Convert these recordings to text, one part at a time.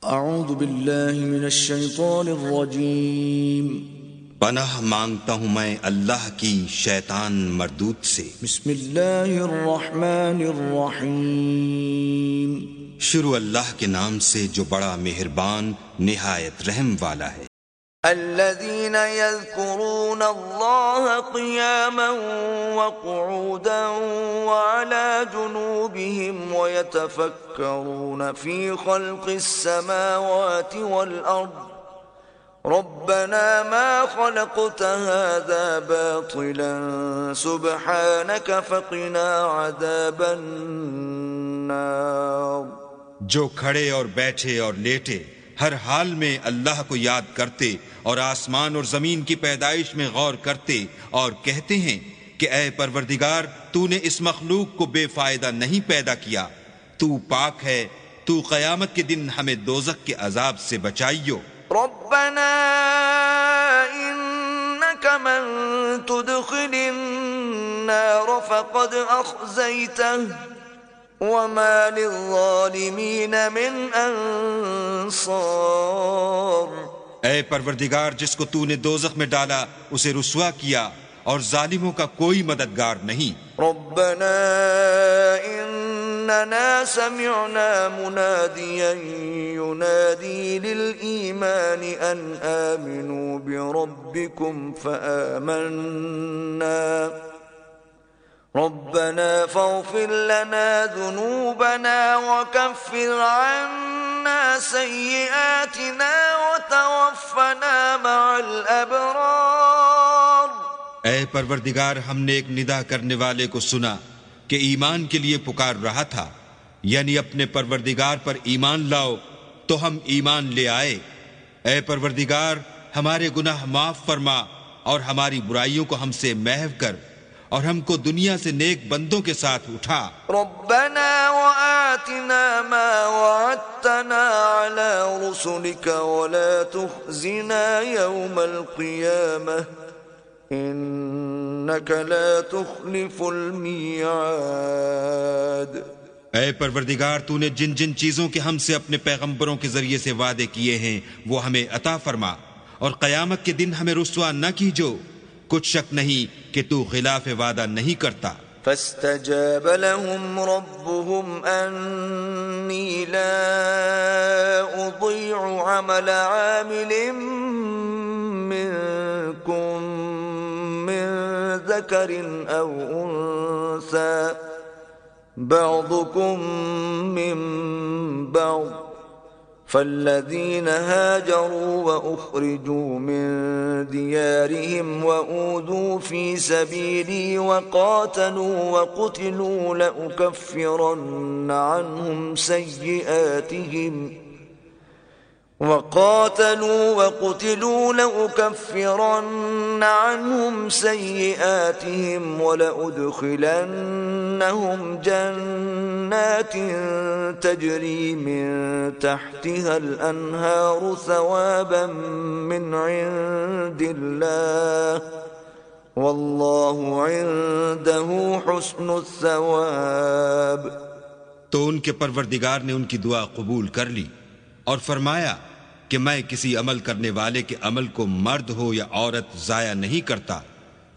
اعوذ باللہ من الشیطان الرجیم پناہ مانگتا ہوں میں اللہ کی شیطان مردود سے۔ بسم اللہ الرحمن الرحیم شروع اللہ کے نام سے جو بڑا مہربان نہایت رحم والا ہے۔ الذين يذكرون الله قياما وقعودا وعلى جنوبهم ويتفكرون في خلق السماوات والأرض ربنا ما خلقت هذا باطلا سبحانك فقنا عذاب النار۔ جو کھڑے اور بیٹھے اور لیٹے ہر حال میں اللہ کو یاد کرتے اور آسمان اور زمین کی پیدائش میں غور کرتے اور کہتے ہیں کہ اے پروردگار تو نے اس مخلوق کو بے فائدہ نہیں پیدا کیا، تو پاک ہے، تو قیامت کے دن ہمیں دوزخ کے عذاب سے بچائیو۔ ربنا انك من تدخل النار فقد اخزيته وما للظالمین من انصار۔ اے پروردگار جس کو تو نے دوزخ میں ڈالا اسے رسوا کیا اور ظالموں کا کوئی مددگار نہیں۔ ربنا اننا سمعنا منادیا ینادی للایمان ان آمنوا بربکم فآمنا ربنا فاغفر لنا ذنوبنا وكفر عنا سيئاتنا وتوفنا مع الأبرار۔ اے پروردگار ہم نے ایک ندا کرنے والے کو سنا کہ ایمان کے لیے پکار رہا تھا، یعنی اپنے پروردگار پر ایمان لاؤ، تو ہم ایمان لے آئے۔ اے پروردگار ہمارے گناہ معاف فرما اور ہماری برائیوں کو ہم سے محو کر اور ہم کو دنیا سے نیک بندوں کے ساتھ اٹھا۔ ربنا وآتنا ما وعدتنا على رسلك ولا تخزنا يوم القيامة انك لا تخلف الميعاد۔ اے پروردگار تو نے جن جن چیزوں کے ہم سے اپنے پیغمبروں کے ذریعے سے وعدے کیے ہیں وہ ہمیں عطا فرما اور قیامت کے دن ہمیں رسوا نہ کیجو، کچھ شک نہیں کہ تو خلاف وعدہ نہیں کرتا۔ فاستجاب لهم ربهم أني لا أضيع عمل عامل منكم من ذكر أو أنثى بعضكم من بعض فالذين هاجروا وأخرجوا من ديارهم وأوذوا في سبيلي وقاتلوا وقتلوا لأكفرن عنهم سيئاتهم ولأدخلنهم جنات تجري من تحتها الأنهار ثوابا من عند الله والله عنده حسن الثواب۔ تو ان کے پروردگار نے ان کی دعا قبول کر لی اور فرمایا کہ میں کسی عمل کرنے والے کے عمل کو مرد ہو یا عورت ضائع نہیں کرتا۔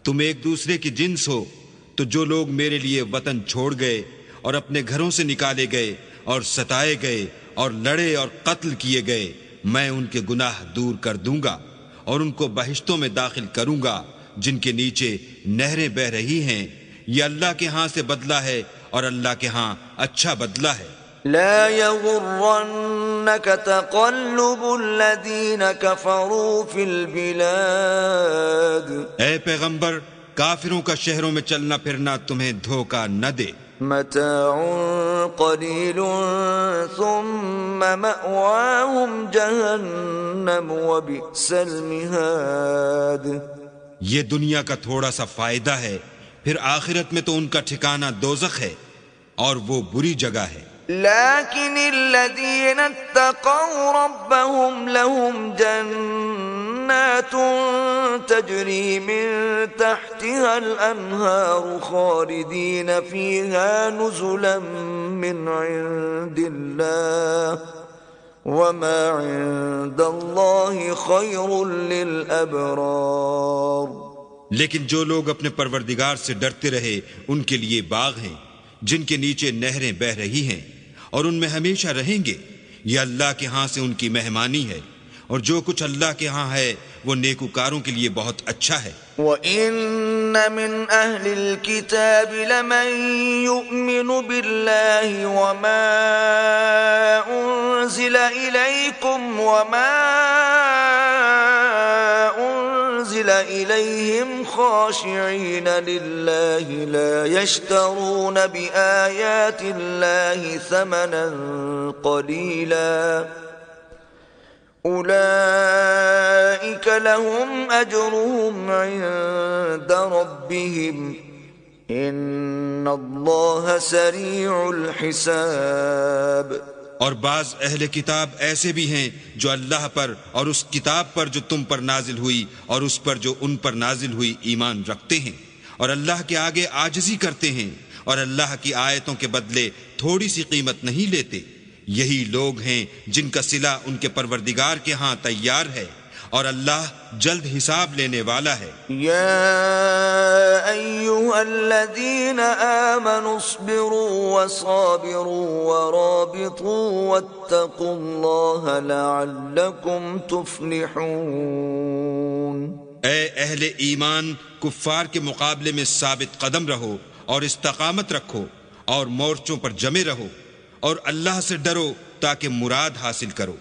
تم ایک دوسرے کی جنس ہو، تو جو لوگ میرے لیے وطن چھوڑ گئے اور اپنے گھروں سے نکالے گئے اور ستائے گئے اور لڑے اور قتل کیے گئے، میں ان کے گناہ دور کر دوں گا اور ان کو بہشتوں میں داخل کروں گا جن کے نیچے نہریں بہ رہی ہیں۔ یہ اللہ کے ہاں سے بدلہ ہے اور اللہ کے ہاں اچھا بدلہ ہے۔ لا يغرنك تقلب الذين كفروا في البلاد۔ اے پیغمبر کافروں کا شہروں میں چلنا پھرنا تمہیں دھوکہ نہ دے۔ متاع قلیل ثم مأواهم جہنم وبئس المہاد۔ یہ دنیا کا تھوڑا سا فائدہ ہے، پھر آخرت میں تو ان کا ٹھکانہ دوزخ ہے اور وہ بری جگہ ہے۔ لكن الذين اتقوا ربهم لهم جنات تجري من تحتها الأنهار خالدين فيها نزلا من عند الله وما عند الله خير للأبرار. لیکن جو لوگ اپنے پروردگار سے ڈرتے رہے ان کے لیے باغ ہیں جن کے نیچے نہریں بہہ رہی ہیں اور ان میں ہمیشہ رہیں گے. یہ اللہ کے ہاں سے ان کی مہمانی ہے، اور جو کچھ اللہ کے ہاں ہے وہ نیکوکاروں کے لیے بہت اچھا ہے. وَإِنَّ مِنْ أَهْلِ الْكِتَابِ لَمَنْ يُؤْمِنُ بِاللَّهِ وَمَا أُنزِلَ إِلَيْكُمْ وَمَا أُنزِلَ إِلَيْهِمْ خَاشِعِينَ لِلَّهِ لَا يَشْتَرُونَ بِآيَاتِ اللَّهِ ثَمَنًا قَلِيلًا أولئك لهم أجرهم عند ربهم إن الله سريع الحساب. اور بعض اہل کتاب ایسے بھی ہیں جو اللہ پر اور اس کتاب پر جو تم پر نازل ہوئی اور اس پر جو ان پر نازل ہوئی ایمان رکھتے ہیں، اور اللہ کے آگے عاجزی کرتے ہیں، اور اللہ کی آیتوں کے بدلے تھوڑی سی قیمت نہیں لیتے. یہی لوگ ہیں جن کا صلہ ان کے پروردگار کے ہاں تیار ہے، اور اللہ جلد حساب لینے والا ہے. یا ایھا الذین آمنوا اصبروا وصابروا ورابطوا واتقوا اللہ لعلکم تفلحون. اے اہل ایمان، کفار کے مقابلے میں ثابت قدم رہو اور استقامت رکھو اور مورچوں پر جمے رہو، اور اللہ سے ڈرو تاکہ مراد حاصل کرو.